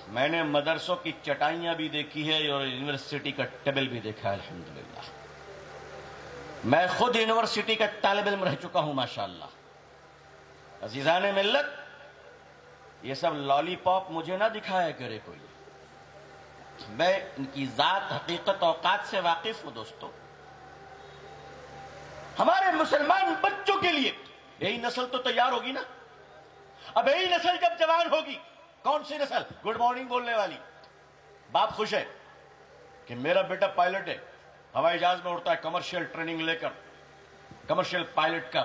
میں نے مدرسوں کی چٹائیاں بھی دیکھی ہے اور یونیورسٹی کا ٹیبل بھی دیکھا ہے الحمدللہ. میں خود یونیورسٹی کا طالب علم رہ چکا ہوں ماشاءاللہ. عزیزان ملت، یہ سب لالی پاپ مجھے نہ دکھایا کرے کوئی. میں ان کی ذات، حقیقت، اوقات سے واقف ہوں دوستو. ہمارے مسلمان بچوں کے لیے یہی نسل تو تیار ہوگی نا. اب یہی نسل جب جوان ہوگی، کون سی نسل؟ گڈ مارننگ بولنے والی. باپ خوش ہے کہ میرا بیٹا پائلٹ ہے، ہوائی جہاز میں اڑتا ہے، کمرشل ٹریننگ لے کر کمرشل پائلٹ کا،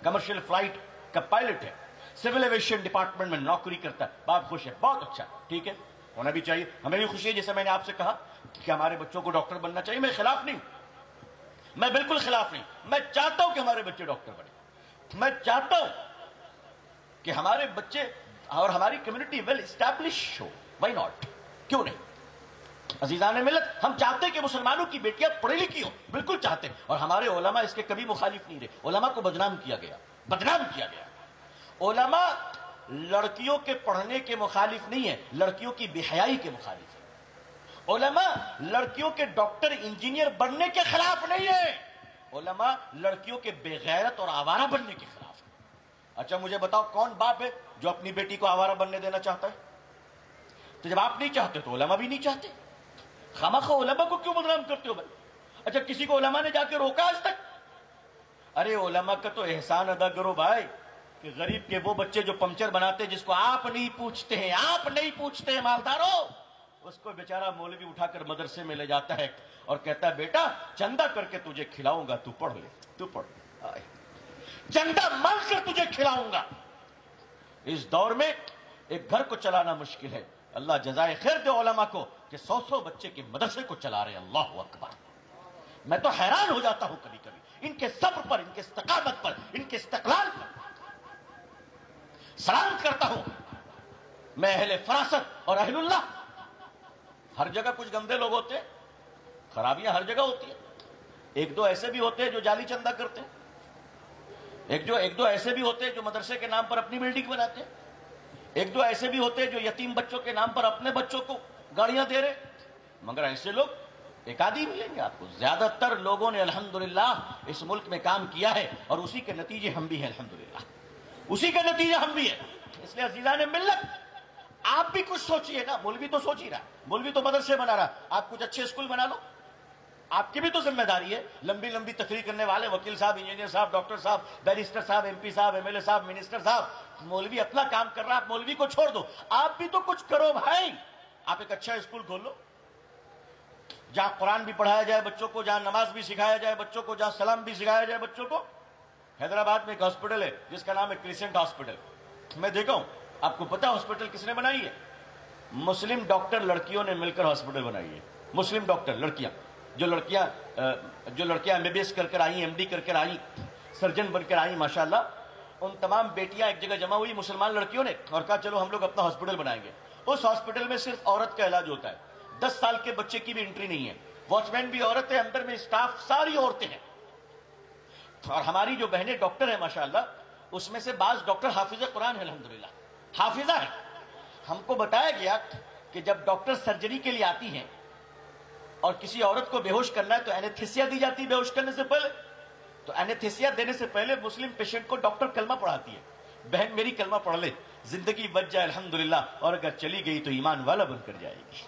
کمرشل فلائٹ کا پائلٹ ہے، سول ایویشن ڈپارٹمنٹ میں نوکری کرتا ہے. باپ خوش ہے، بہت اچھا، ٹھیک ہے، ہونا بھی چاہیے. ہمیں بھی خوشی ہے، جیسے میں نے آپ سے کہا کہ ہمارے بچوں کو ڈاکٹر بننا چاہیے. میں خلاف نہیں، میں بالکل خلاف نہیں. میں چاہتا ہوں کہ ہمارے بچے ڈاکٹر بنے. میں چاہتا ہوں کہ ہمارے بچے اور ہماری کمیونٹی ویل اسٹیبلش ہو. Why not? کیوں نہیں؟ عزیزان ملت، ہم چاہتے ہیں کہ مسلمانوں کی بیٹیاں پڑھی لکھی ہوں، بالکل چاہتے ہیں. اور ہمارے علماء اس کے کبھی مخالف نہیں رہے. علماء کو بدنام کیا گیا، بدنام کیا گیا. علماء لڑکیوں کے پڑھنے کے مخالف نہیں ہے، لڑکیوں کی بے حیائی کے مخالف ہے. علماء لڑکیوں کے ڈاکٹر انجینئر بننے کے خلاف نہیں ہے، علماء لڑکیوں کے بے غیرت اور آوارہ بننے کے خلاف ہے. اچھا مجھے بتاؤ، کون باپ ہے جو اپنی بیٹی کو آوارہ بننے دینا چاہتا ہے؟ تو جب آپ نہیں چاہتے تو علماء بھی نہیں چاہتے. خامخواہ علماء کو کیوں بدنام کرتے ہو بھائی؟ اچھا کسی کو علماء نے جا کے روکا آج تک؟ ارے علماء کا تو احسان ادا کرو بھائی کہ غریب کے وہ بچے جو پنچر بناتے، جس کو آپ نہیں پوچھتے ہیں، آپ نہیں پوچھتے ہیں مالداروں، اس کو بیچارہ مولوی اٹھا کر مدرسے میں لے جاتا ہے اور کہتا ہے بیٹا چندہ کر کے تجھے کھلاؤں گا، تو پڑھ لے، تو پڑھ، چندہ مانگ کر تجھے کھلاؤں گا. اس دور میں ایک گھر کو چلانا مشکل ہے. اللہ جزائے خیر دے علماء کو کہ 100 بچے کے مدرسے کو چلا رہے ہیں. اللہ اکبر. میں تو حیران ہو جاتا ہوں کبھی کبھی ان کے صبر پر، ان کے استقامت پر، ان کے استقلال پر. سلام کرتا ہوں میں اہل فراست اور اہل اللہ. ہر جگہ کچھ گندے لوگ ہوتے ہیں، خرابیاں ہر جگہ ہوتی ہیں. ایک دو ایسے بھی ہوتے ہیں جو جعلی چندہ کرتے ہیں، ایک دو ایسے بھی ہوتے ہیں جو مدرسے کے نام پر اپنی بلڈنگ بناتے ہیں، ایک دو ایسے بھی ہوتے ہیں جو یتیم بچوں کے نام پر اپنے بچوں کو گاڑیاں دے رہے. مگر ایسے لوگ ایک آدھی ملیں گے آپ کو. زیادہ تر لوگوں نے الحمدللہ اس ملک میں کام کیا ہے اور اسی کے نتیجے ہم بھی ہیں. الحمدللہ اسی کا نتیجہ ہم بھی ہیں. اس لیے عزیزان ملت، آپ بھی کچھ سوچئے نا. مولوی تو سوچ ہی رہا، مولوی تو مدرسے بنا رہا. آپ کچھ اچھے اسکول بنا لو. آپ کی بھی تو ذمہ داری ہے. لمبی لمبی تقریر کرنے والے وکیل صاحب، انجینئر صاحب، ڈاکٹر صاحب، بیرسٹر صاحب، ایم پی صاحب، ایم ایل اے صاحب، منسٹر صاحب، مولوی اپنا کام کر رہا ہے، آپ مولوی کو چھوڑ دو. آپ بھی تو کچھ کرو بھائی. آپ ایک اچھا اسکول کھول لو جہاں قرآن بھی پڑھایا جائے بچوں کو، جہاں نماز بھی سکھایا جائے بچوں کو، جہاں سلام بھی سکھایا جائے بچوں کو. حیدرآباد میں ایک ہاسپٹل ہے جس کا نام ہے کریسنٹ ہاسپٹل. میں دیکھا ہوں. آپ کو پتا ہاسپٹل کس نے بنائی ہے؟ مسلم ڈاکٹر لڑکیوں نے مل کر ہاسپٹل بنائی ہے. مسلم ڈاکٹر لڑکیاں، جو لڑکیاں ایم بی بی ایس کر کر آئی، ایم ڈی کر کر آئی، سرجن بن کر آئی ماشاءاللہ، ان تمام بیٹیاں ایک جگہ جمع ہوئی مسلمان لڑکیوں نے اور کہا چلو ہم لوگ اپنا ہاسپٹل بنائیں گے. اس ہاسپٹل میں صرف عورت کا علاج ہوتا ہے. 10 سال کے بچے کی بھی انٹری نہیں ہے. واچ مین بھی عورت ہے، اندر میں اسٹاف ساری عورتیں ہیں. اور ہماری جو بہنیں ڈاکٹر ہیں ماشاءاللہ، اس میں سے بعض ڈاکٹر حافظ قرآن ہے، الحمدللہ حافظہ ہے. ہم کو بتایا گیا کہ جب ڈاکٹر سرجری کے لیے آتی ہیں اور کسی عورت کو بے ہوش کرنا ہے تو اینیتھیسیا دی جاتی ہے. بے ہوش کرنے سے پہلے تو اینیتھیسیا دینے سے پہلے مسلم پیشنٹ کو ڈاکٹر کلمہ پڑھاتی ہے. بہن میری کلمہ پڑھ لے، زندگی بچ جائے الحمدللہ، اور اگر چلی گئی تو ایمان والا بن کر جائے گی،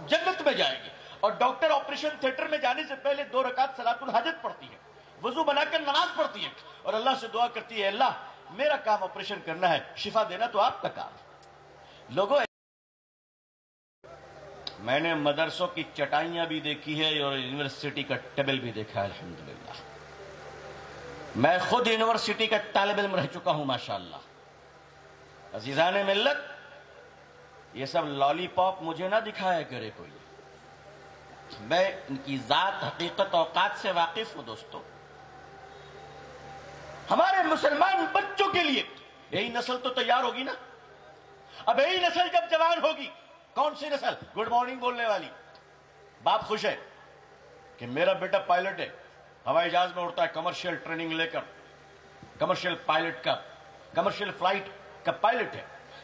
جنت میں جائے گی. اور ڈاکٹر آپریشن تھیٹر میں جانے سے پہلے 2 رکعت صلاۃ الحاجت پڑھتی ہے، وضو بنا کر نماز پڑھتی ہے اور اللہ سے دعا کرتی ہے اللہ میرا کام آپریشن کرنا ہے، شفا دینا تو آپ کا کام. لوگوں، میں نے مدرسوں کی چٹائیاں بھی دیکھی ہے اور یونیورسٹی کا ٹیبل بھی دیکھا ہے الحمدللہ. میں خود یونیورسٹی کا طالب علم رہ چکا ہوں ماشاءاللہ. عزیزان ملت، یہ سب لالی پاپ مجھے نہ دکھایا کرے کوئی. میں ان کی ذات، حقیقت، اوقات سے واقف ہوں دوستو. ہمارے مسلمان بچوں کے لیے یہی نسل تو تیار ہوگی نا. اب یہی نسل جب جوان ہوگی، کون سی نسل؟ گڈ مارننگ بولنے والی. باپ خوش ہے کہ میرا بیٹا پائلٹ ہے، ہوائی جہاز میں اڑتا ہے، کمرشل ٹریننگ لے کر کمرشل پائلٹ کا، کمرشل فلائٹ کا پائلٹ ہے،